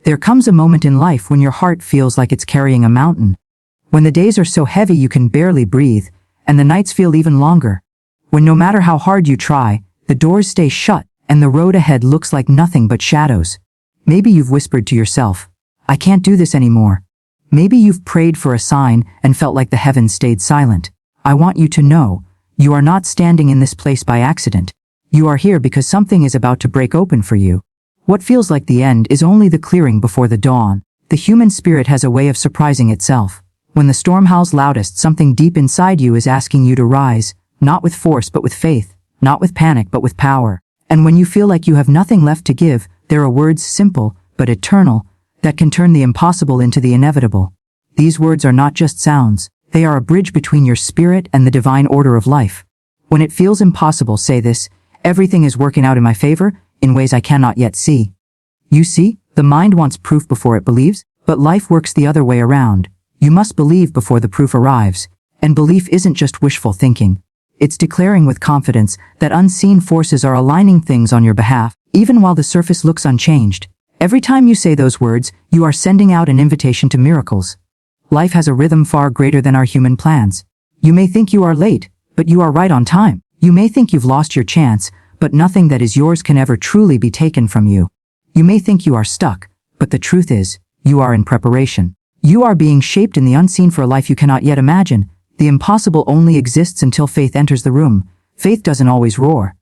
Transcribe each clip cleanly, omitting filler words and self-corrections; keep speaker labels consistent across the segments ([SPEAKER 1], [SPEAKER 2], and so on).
[SPEAKER 1] There comes a moment in life when your heart feels like it's carrying a mountain. When the days are so heavy you can barely breathe, and the nights feel even longer. When no matter how hard you try, the doors stay shut, and the road ahead looks like nothing but shadows. Maybe you've whispered to yourself, "I can't do this anymore." Maybe you've prayed for a sign and felt like the heavens stayed silent. I want you to know, you are not standing in this place by accident. You are here because something is about to break open for you. What feels like the end is only the clearing before the dawn. The human spirit has a way of surprising itself. When the storm howls loudest, something deep inside you is asking you to rise, not with force but with faith, not with panic but with power. And when you feel like you have nothing left to give, there are words simple, but eternal, that can turn the impossible into the inevitable. These words are not just sounds, they are a bridge between your spirit and the divine order of life. When it feels impossible, say this: everything is working out in my favor, in ways I cannot yet see. You see, the mind wants proof before it believes, but life works the other way around. You must believe before the proof arrives. And belief isn't just wishful thinking. It's declaring with confidence that unseen forces are aligning things on your behalf, even while the surface looks unchanged. Every time you say those words, you are sending out an invitation to miracles. Life has a rhythm far greater than our human plans. You may think you are late, but you are right on time. You may think you've lost your chance, but nothing that is yours can ever truly be taken from you. You may think you are stuck, but the truth is, you are in preparation. You are being shaped in the unseen for a life you cannot yet imagine. The impossible only exists until faith enters the room. Faith doesn't always roar.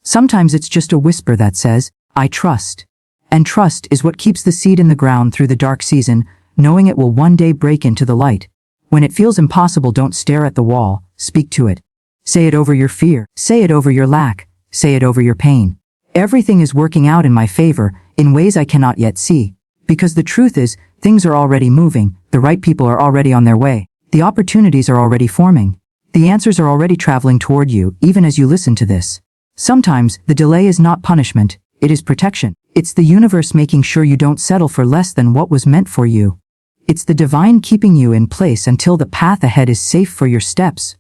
[SPEAKER 1] Sometimes it's just a whisper that says, "I trust." And trust is what keeps the seed in the ground through the dark season, knowing it will one day break into the light. When it feels impossible, don't stare at the wall, speak to it. Say it over your fear, say it over your lack, say it over your pain. Everything is working out in my favor, in ways I cannot yet see. Because the truth is, things are already moving, the right people are already on their way, the opportunities are already forming. The answers are already traveling toward you, even as you listen to this. Sometimes, the delay is not punishment, it is protection. It's the universe making sure you don't settle for less than what was meant for you. It's the divine keeping you in place until the path ahead is safe for your steps.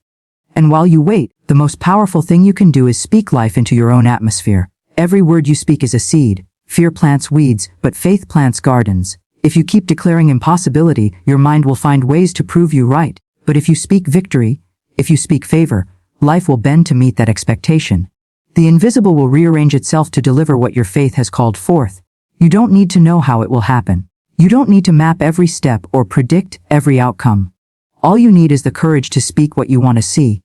[SPEAKER 1] And while you wait, the most powerful thing you can do is speak life into your own atmosphere. Every word you speak is a seed. Fear plants weeds, but faith plants gardens. If you keep declaring impossibility, your mind will find ways to prove you right. But if you speak victory, if you speak favor, life will bend to meet that expectation. The invisible will rearrange itself to deliver what your faith has called forth. You don't need to know how it will happen. You don't need to map every step or predict every outcome. All you need is the courage to speak what you want to see.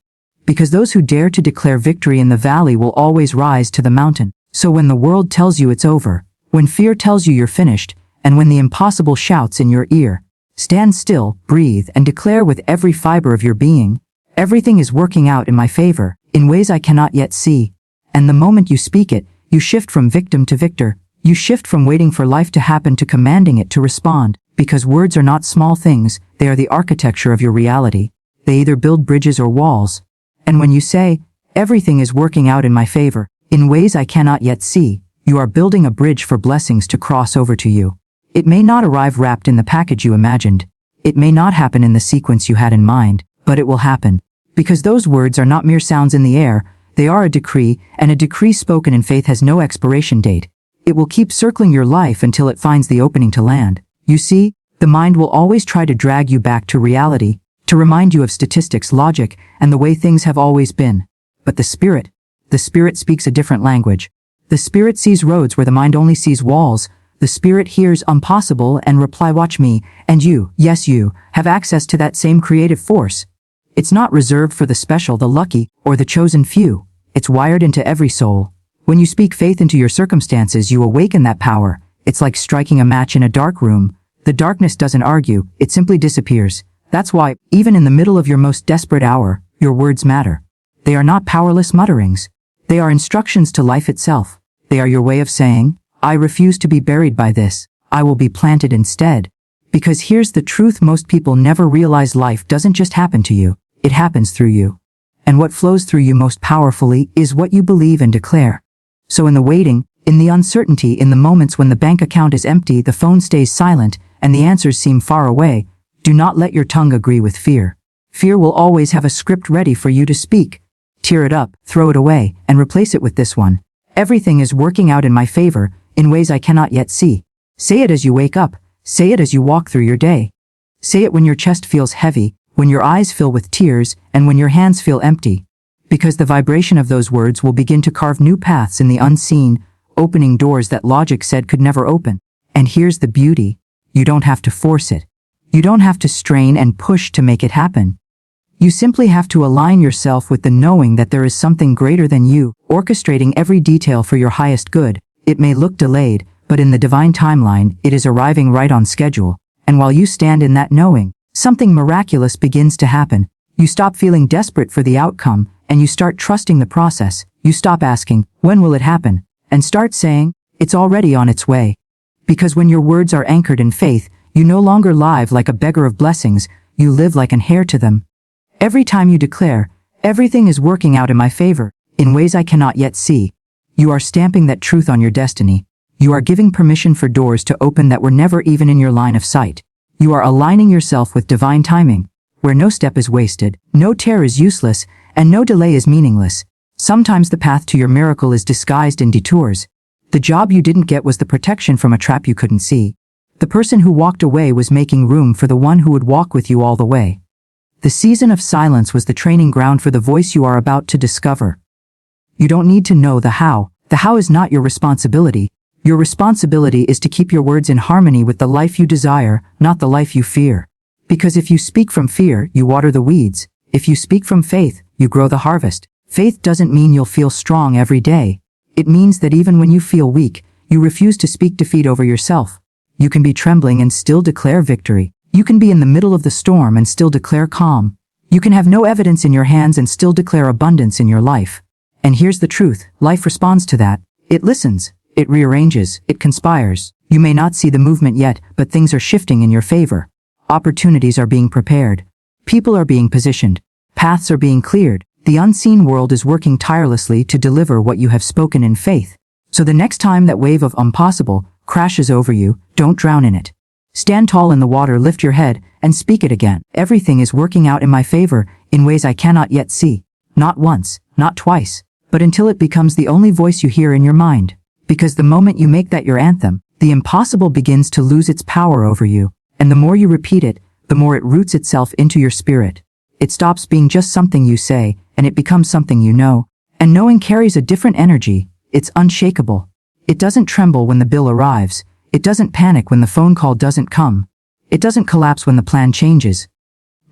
[SPEAKER 1] Because those who dare to declare victory in the valley will always rise to the mountain. So when the world tells you it's over, when fear tells you you're finished, and when the impossible shouts in your ear, stand still, breathe, and declare with every fiber of your being, everything is working out in my favor, in ways I cannot yet see. And the moment you speak it, you shift from victim to victor. You shift from waiting for life to happen to commanding it to respond. Because words are not small things, they are the architecture of your reality. They either build bridges or walls. And when you say, everything is working out in my favor, in ways I cannot yet see, you are building a bridge for blessings to cross over to you. It may not arrive wrapped in the package you imagined. It may not happen in the sequence you had in mind, but it will happen. Because those words are not mere sounds in the air, they are a decree, and a decree spoken in faith has no expiration date. It will keep circling your life until it finds the opening to land. You see, the mind will always try to drag you back to reality, to remind you of statistics, logic, and the way things have always been. But the spirit speaks a different language. The spirit sees roads where the mind only sees walls. The spirit hears impossible and reply, watch me, and you, yes you, have access to that same creative force. It's not reserved for the special, the lucky, or the chosen few. It's wired into every soul. When you speak faith into your circumstances, you awaken that power. It's like striking a match in a dark room. The darkness doesn't argue, it simply disappears. That's why, even in the middle of your most desperate hour, your words matter. They are not powerless mutterings. They are instructions to life itself. They are your way of saying, I refuse to be buried by this. I will be planted instead. Because here's the truth, most people never realize life doesn't just happen to you. It happens through you. And what flows through you most powerfully is what you believe and declare. So in the waiting, in the uncertainty, in the moments when the bank account is empty, the phone stays silent, and the answers seem far away, do not let your tongue agree with fear. Fear will always have a script ready for you to speak. Tear it up, throw it away, and replace it with this one. Everything is working out in my favor, in ways I cannot yet see. Say it as you wake up. Say it as you walk through your day. Say it when your chest feels heavy, when your eyes fill with tears, and when your hands feel empty. Because the vibration of those words will begin to carve new paths in the unseen, opening doors that logic said could never open. And here's the beauty. You don't have to force it. You don't have to strain and push to make it happen. You simply have to align yourself with the knowing that there is something greater than you, orchestrating every detail for your highest good. It may look delayed, but in the divine timeline, it is arriving right on schedule. And while you stand in that knowing, something miraculous begins to happen. You stop feeling desperate for the outcome, and you start trusting the process. You stop asking, when will it happen? And start saying, it's already on its way. Because when your words are anchored in faith, you no longer live like a beggar of blessings, you live like an heir to them. Every time you declare, everything is working out in my favor, in ways I cannot yet see, you are stamping that truth on your destiny. You are giving permission for doors to open that were never even in your line of sight. You are aligning yourself with divine timing, where no step is wasted, no tear is useless, and no delay is meaningless. Sometimes the path to your miracle is disguised in detours. The job you didn't get was the protection from a trap you couldn't see. The person who walked away was making room for the one who would walk with you all the way. The season of silence was the training ground for the voice you are about to discover. You don't need to know the how. The how is not your responsibility. Your responsibility is to keep your words in harmony with the life you desire, not the life you fear. Because if you speak from fear, you water the weeds. If you speak from faith, you grow the harvest. Faith doesn't mean you'll feel strong every day. It means that even when you feel weak, you refuse to speak defeat over yourself. You can be trembling and still declare victory. You can be in the middle of the storm and still declare calm. You can have no evidence in your hands and still declare abundance in your life. And here's the truth, life responds to that. It listens, it rearranges, it conspires. You may not see the movement yet, but things are shifting in your favor. Opportunities are being prepared. People are being positioned. Paths are being cleared. The unseen world is working tirelessly to deliver what you have spoken in faith. So the next time that wave of impossible crashes over you, don't drown in it. Stand tall in the water, lift your head, and speak it again. Everything is working out in my favor, in ways I cannot yet see. Not once, not twice, but until it becomes the only voice you hear in your mind. Because the moment you make that your anthem, the impossible begins to lose its power over you. And the more you repeat it, the more it roots itself into your spirit. It stops being just something you say, and it becomes something you know. And knowing carries a different energy. It's unshakable. It doesn't tremble when the bill arrives. It doesn't panic when the phone call doesn't come. It doesn't collapse when the plan changes.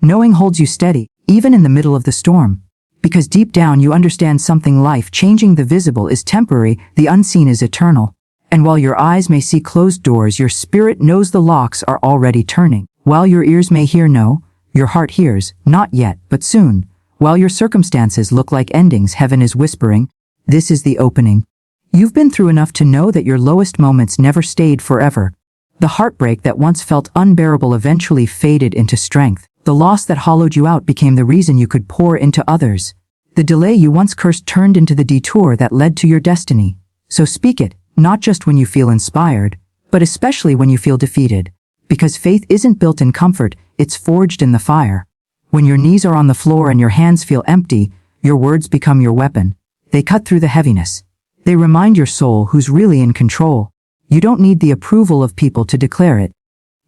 [SPEAKER 1] Knowing holds you steady, even in the middle of the storm. Because deep down you understand something life-changing. The visible is temporary, the unseen is eternal. And while your eyes may see closed doors, your spirit knows the locks are already turning. While your ears may hear no, your heart hears, not yet, but soon. While your circumstances look like endings, heaven is whispering, this is the opening. You've been through enough to know that your lowest moments never stayed forever. The heartbreak that once felt unbearable eventually faded into strength. The loss that hollowed you out became the reason you could pour into others. The delay you once cursed turned into the detour that led to your destiny. So speak it, not just when you feel inspired, but especially when you feel defeated. Because faith isn't built in comfort, it's forged in the fire. When your knees are on the floor and your hands feel empty, your words become your weapon. They cut through the heaviness. They remind your soul who's really in control. You don't need the approval of people to declare it.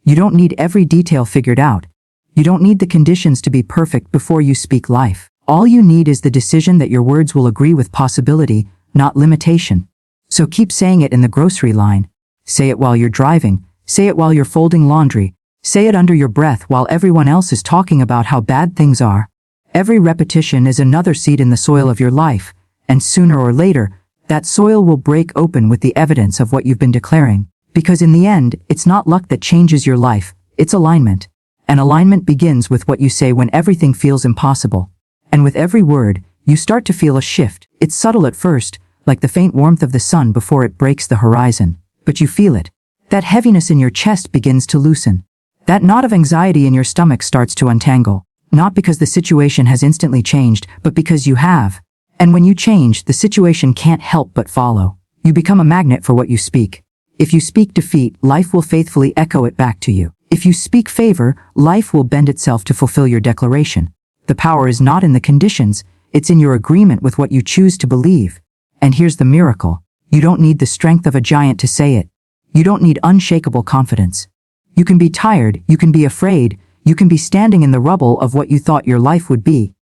[SPEAKER 1] You don't need every detail figured out. You don't need the conditions to be perfect before you speak life. All you need is the decision that your words will agree with possibility, not limitation. So keep saying it in the grocery line. Say it while you're driving. Say it while you're folding laundry. Say it under your breath while everyone else is talking about how bad things are. Every repetition is another seed in the soil of your life, and sooner or later, that soil will break open with the evidence of what you've been declaring. Because in the end, it's not luck that changes your life, it's alignment. And alignment begins with what you say when everything feels impossible. And with every word, you start to feel a shift. It's subtle at first, like the faint warmth of the sun before it breaks the horizon. But you feel it. That heaviness in your chest begins to loosen. That knot of anxiety in your stomach starts to untangle. Not because the situation has instantly changed, but because you have. And when you change, the situation can't help but follow. You become a magnet for what you speak. If you speak defeat, life will faithfully echo it back to you. If you speak favor, life will bend itself to fulfill your declaration. The power is not in the conditions, it's in your agreement with what you choose to believe. And here's the miracle. You don't need the strength of a giant to say it. You don't need unshakable confidence. You can be tired, you can be afraid, you can be standing in the rubble of what you thought your life would be,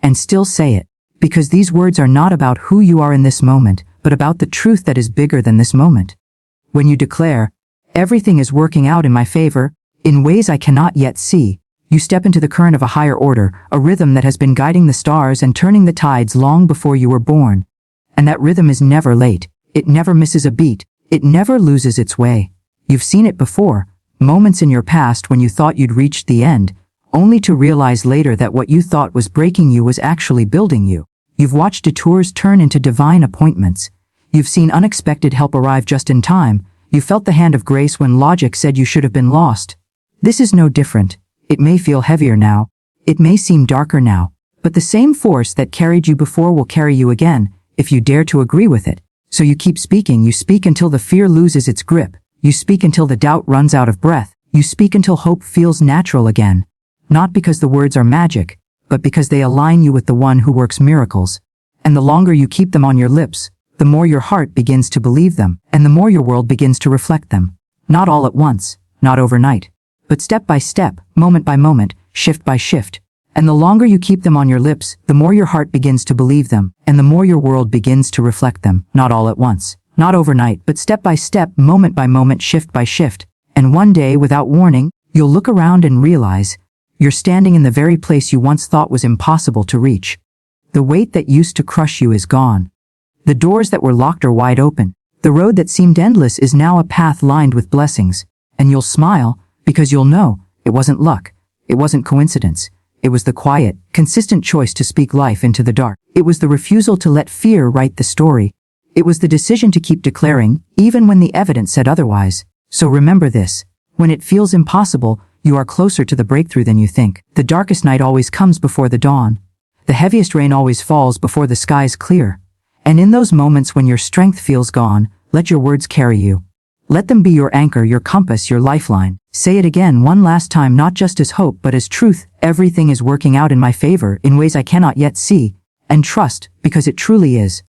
[SPEAKER 1] and still say it. Because these words are not about who you are in this moment, but about the truth that is bigger than this moment. When you declare, everything is working out in my favor, in ways I cannot yet see, you step into the current of a higher order, a rhythm that has been guiding the stars and turning the tides long before you were born. And that rhythm is never late, it never misses a beat, it never loses its way. You've seen it before, moments in your past when you thought you'd reached the end, only to realize later that what you thought was breaking you was actually building you. You've watched detours turn into divine appointments. You've seen unexpected help arrive just in time. You felt the hand of grace when logic said you should have been lost. This is no different. It may feel heavier now. It may seem darker now. But the same force that carried you before will carry you again, if you dare to agree with it. So you keep speaking. You speak until the fear loses its grip. You speak until the doubt runs out of breath. You speak until hope feels natural again. Not because the words are magic, but because they align you with the one who works miracles. And the longer you keep them on your lips, the more your heart begins to believe them, and the more your world begins to reflect them. Not all at once, not overnight, but step by step, moment by moment, shift by shift. And the longer you keep them on your lips, the more your heart begins to believe them, and the more your world begins to reflect them. Not all at once, not overnight, but step by step, moment by moment, shift by shift. And one day, without warning, you'll look around and realize you're standing in the very place you once thought was impossible to reach. The weight that used to crush you is gone. The doors that were locked are wide open. The road that seemed endless is now a path lined with blessings. And you'll smile, because you'll know it wasn't luck. It wasn't coincidence. It was the quiet, consistent choice to speak life into the dark. It was the refusal to let fear write the story. It was the decision to keep declaring, even when the evidence said otherwise. So remember this. When it feels impossible, you are closer to the breakthrough than you think. The darkest night always comes before the dawn. The heaviest rain always falls before the skies clear. And in those moments when your strength feels gone, let your words carry you. Let them be your anchor, your compass, your lifeline. Say it again one last time, not just as hope, but as truth. Everything is working out in my favor in ways I cannot yet see. And trust, because it truly is.